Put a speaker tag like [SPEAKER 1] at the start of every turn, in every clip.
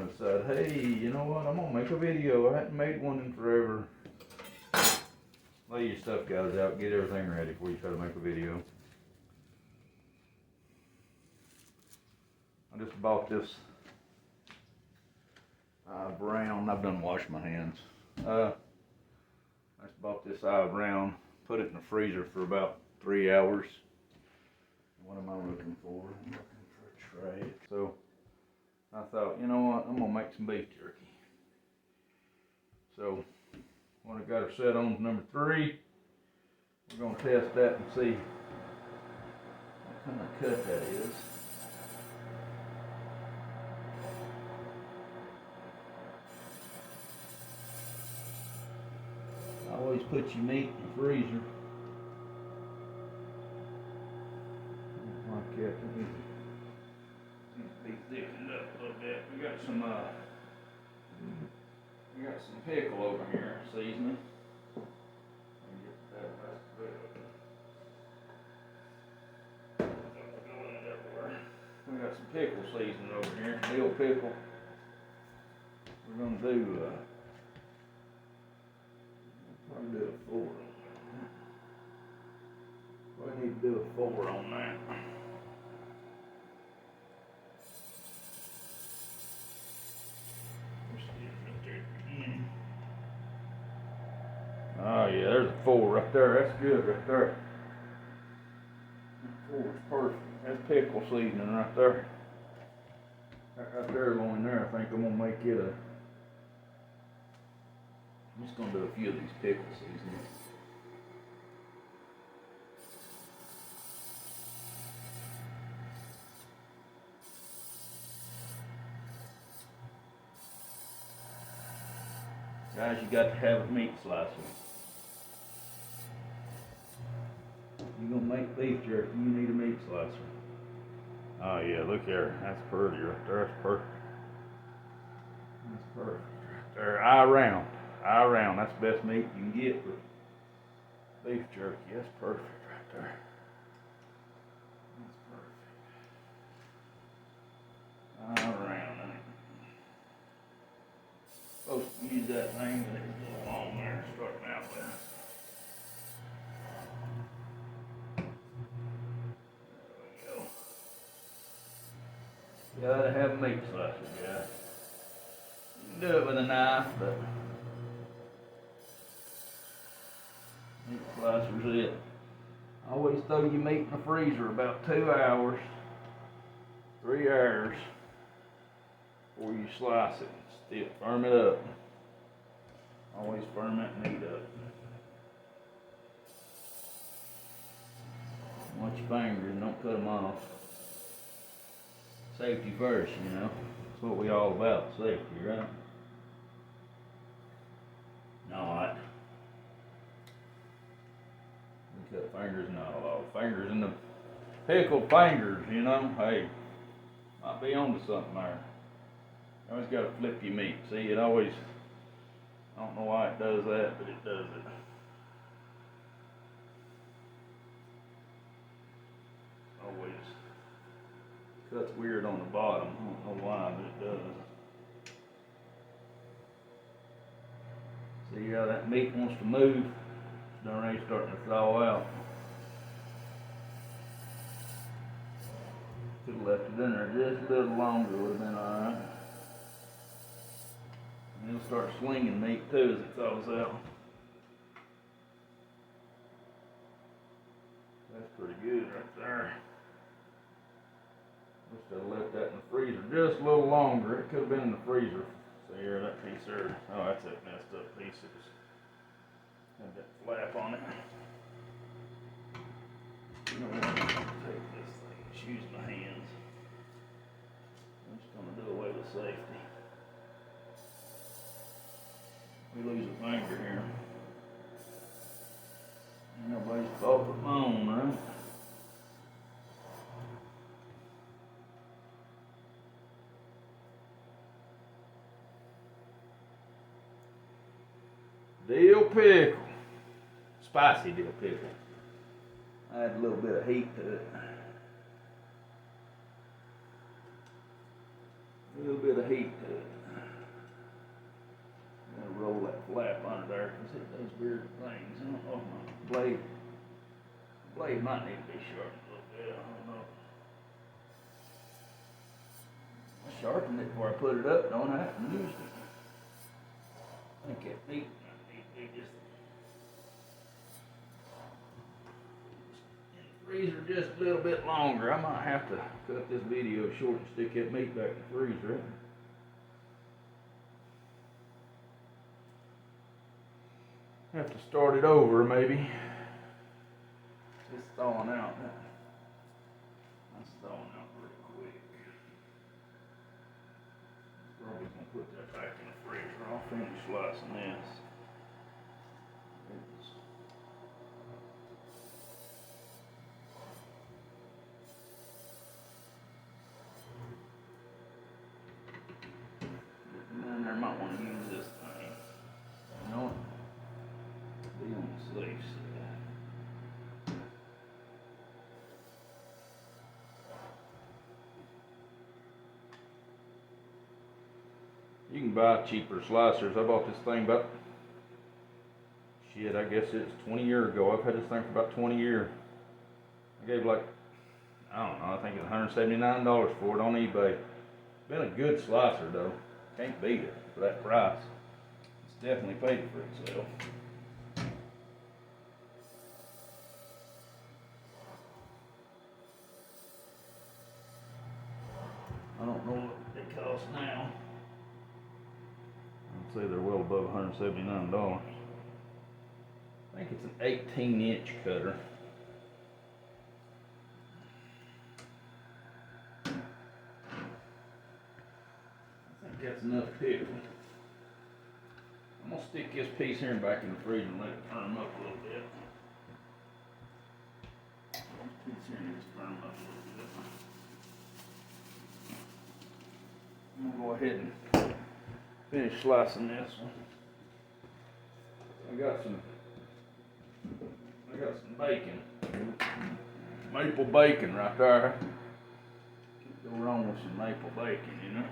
[SPEAKER 1] I decided, hey, you know what, I'm gonna make a video. I hadn't made one in forever. Lay your stuff guys out, get everything ready before you try to make a video. I just bought this brown, I've done washed my hands. I just bought this brown, put it in the freezer for about 3 hours. What am I looking for? I'm looking for a tray. So I thought, you know what, I'm gonna make some beef jerky. So when I got her set on number 3, we're gonna test that and see what kind of cut that is. Always put your meat in the freezer. Like that. Needs to be thickened up a little bit. We got some pickle over here, seasoning. Get that rest of it. Going everywhere. We got some pickle seasoning over here, dill pickle. We're gonna do probably do a 4. Probably need to do a 4 on that. Oh yeah, there's a 4 right there. That's good right there. 4 is perfect. That's pickle seasoning right there. That right there going there, I think I'm gonna make it a. I'm just gonna do a few of these pickle seasonings. Guys, you got to have a meat slicer. You're gonna make beef jerky, you need a meat slicer. Oh yeah, look there. That's pretty right there. That's perfect. That's perfect right there. Eye round. That's the best meat you can get for beef jerky. That's perfect right there. That's perfect. Eye round. Supposed to use that thing, but it's a little long there, starting out with. There we go. Gotta have a meat slicer, guys. You can do it with a knife, but meat slicer's it. Always throw your meat in the freezer about 2 hours, 3 hours before you slice it. Still firm it up. Always firm that meat up. Watch your fingers and don't cut them off. Safety first, you know. That's what we all about, safety, right? Not. We cut fingers, not a lot of fingers in the pickled fingers, you know. Hey, might be onto something there. You always got to flip your meat. See, it always, I don't know why it does that, but it does it. Always cuts weird on the bottom. I don't know why, but it does. See how that meat wants to move? It's already starting to thaw out. Could have left it in there just a little longer, would have been alright. It'll start slinging meat too as it thaws out. That's pretty good right there. Wish I'd left that in the freezer just a little longer. It could have been in the freezer. See here, that piece there. Oh, that's that messed up piece. It was, had that flap on it. You know what? I'm gonna take this thing, just use my hands. I'm just gonna do away with safety. We lose a finger here. Nobody's fault but my own, right? Dill pickle. Spicy dill pickle. Add a little bit of heat to it. A little bit of heat to it. weird things. I don't know if my blade might need to be sharpened a little bit. I don't know. I sharpened it before I put it up, don't I? I used it. I think that meat might need to be just in the freezer just a little bit longer. I might have to cut this video short and stick that meat back in the freezer. Have to start it over maybe. It's thawing out. That's thawing out pretty quick. Probably gonna put that back in the freezer. I'll finish slicing this. And there might want to use this thing. You know what? Be on the safe side. You can buy cheaper slicers. I bought this thing about, I guess it's 20 years ago. I've had this thing for about 20 years. I gave like, I don't know, I think it's $179 for it on eBay. Been a good slicer though. Can't beat it for that price. It's definitely paid for itself. I don't know what they cost now. I'd say they're well above $179. I think it's an 18-inch cutter. I think that's enough pickle. I'm gonna stick this piece here back in the freezer and let it firm up a little bit. This piece here needs to firm up a little bit. I'm gonna go ahead and finish slicing this one. I got some bacon. Maple bacon right there. Can't go wrong with some maple bacon, you know.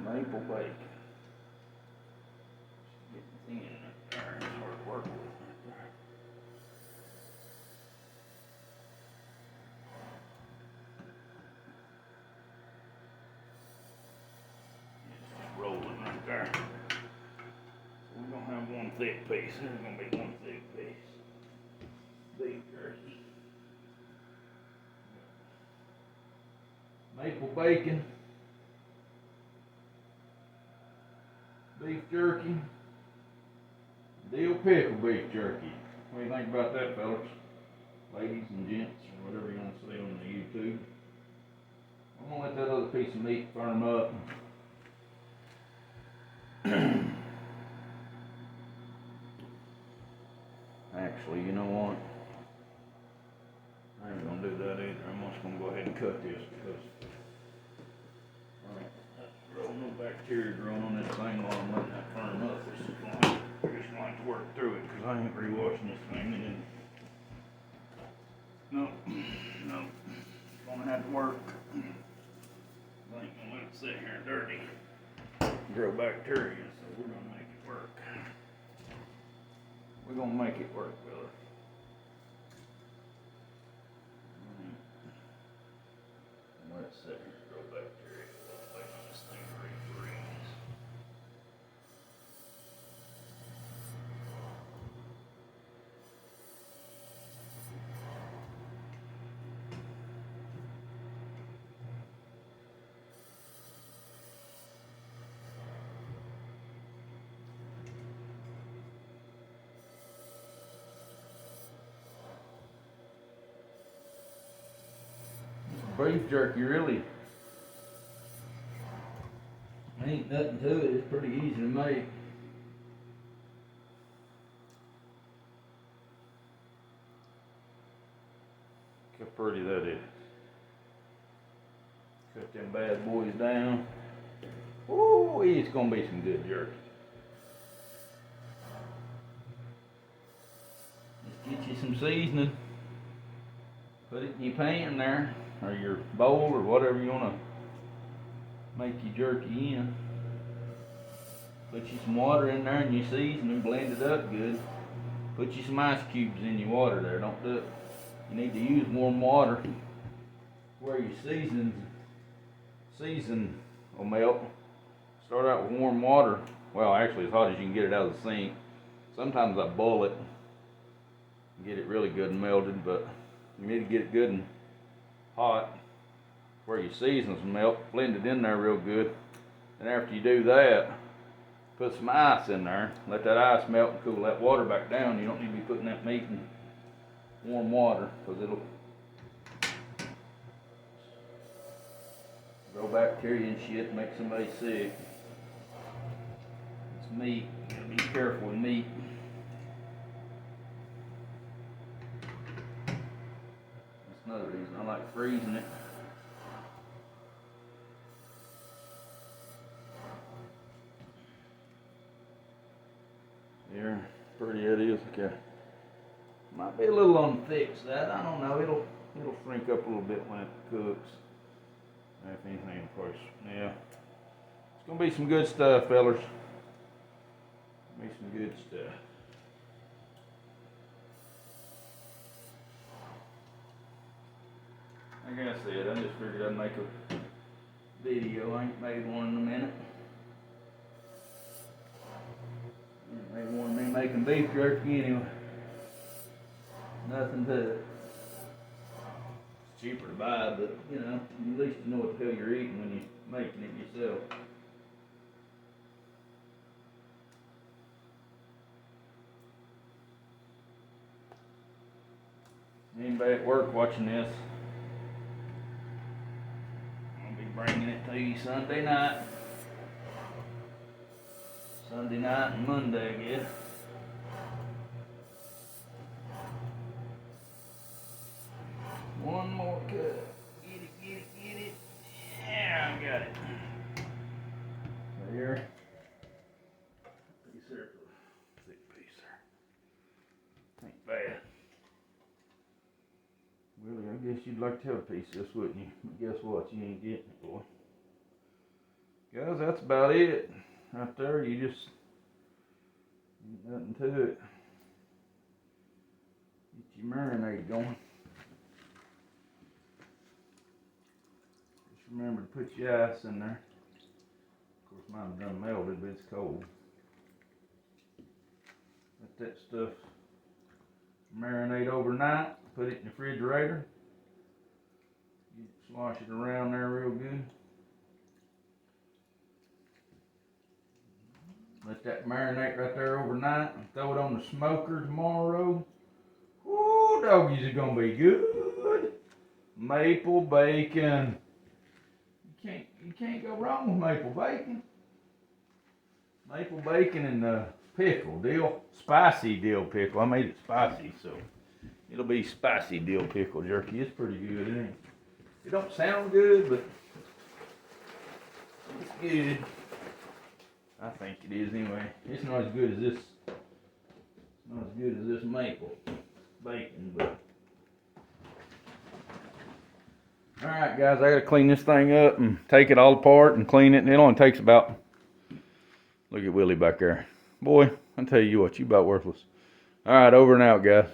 [SPEAKER 1] Maple bacon. Getting thin right there. It's hard to work with right there. It's rolling right there. So we're gonna have one thick piece. There's gonna be one thick piece. Beef jerky. Maple bacon. Beef jerky, dill pickle beef jerky. What do you think about that, fellas? Ladies and gents, or whatever you want to say on the YouTube. I'm gonna let that other piece of meat firm up. Actually, you know what? I ain't gonna do that either. I'm just gonna go ahead and cut this because no bacteria growing on this thing while I'm letting that firm up. We're just going to have to work through it because I ain't rewashing this thing. No. It's going to have to work. I ain't going to let it sit here dirty. Grow bacteria, so we're going to make it work. We're going to make it work, brother. Let it sit here and grow bacteria. Beef jerky really ain't nothing to it. It's pretty easy to make. Look how pretty that is. Cut them bad boys down. Ooh, it's gonna be some good jerky. Just get you some seasoning. Put it in your pan there, or your bowl, or whatever you wanna make your jerky in. Put you some water in there and your seasoning, blend it up good. Put you some ice cubes in your water there. Don't do it. You need to use warm water where your season will melt. Start out with warm water. Well, actually as hot as you can get it out of the sink. Sometimes I boil it and get it really good and melted, but you need to get it good and hot where your seasons melt. Blend it in there real good. And after you do that, put some ice in there. Let that ice melt and cool that water back down. You don't need to be putting that meat in warm water because it'll grow bacteria and shit and make somebody sick. It's meat. You gotta be careful with meat. That's another reason I like freezing it. Here, pretty it is. Okay. Might be a little on the thick side. I don't know. It'll shrink up a little bit when it cooks. If anything, of course. Yeah. It's gonna be some good stuff, fellers. Be some good stuff. Like I said, I just figured I'd make a video. I ain't made one in a minute. Ain't made one of me making beef jerky anyway. Nothing to it. It's cheaper to buy, but you know, at least you know what the hell you're eating when you're making it yourself. Anybody at work watching this, I'll be bringing it to you Sunday night. Sunday night and Monday, I guess. One more cut. Get it, get it, get it. Yeah, I got it. Right here. Piece there. Thick piece there. Ain't bad. Really, I guess you'd like to have a piece of this, wouldn't you? But guess what? You ain't getting it, boy. Guys, that's about it. Right there, you just ain't nothing to it. Get your marinade going. Just remember to put your ice in there. Of course, mine's done melted, but it's cold. Let that stuff marinate overnight. Put it in the refrigerator. You slosh it around there real good. Let that marinate right there overnight and throw it on the smoker tomorrow. Ooh, doggies are gonna be good. Maple bacon. You can't go wrong with maple bacon. Maple bacon and pickle, spicy dill pickle. I made it spicy, so it'll be spicy dill pickle jerky. It's pretty good, isn't it? It don't sound good, but it's good. I think it is anyway. It's not as good as this. Not as good as this maple bacon, but. Alright guys, I gotta clean this thing up and take it all apart and clean it. And it only takes about, look at Willie back there. Boy, I tell you what, you about worthless. Alright, over and out guys.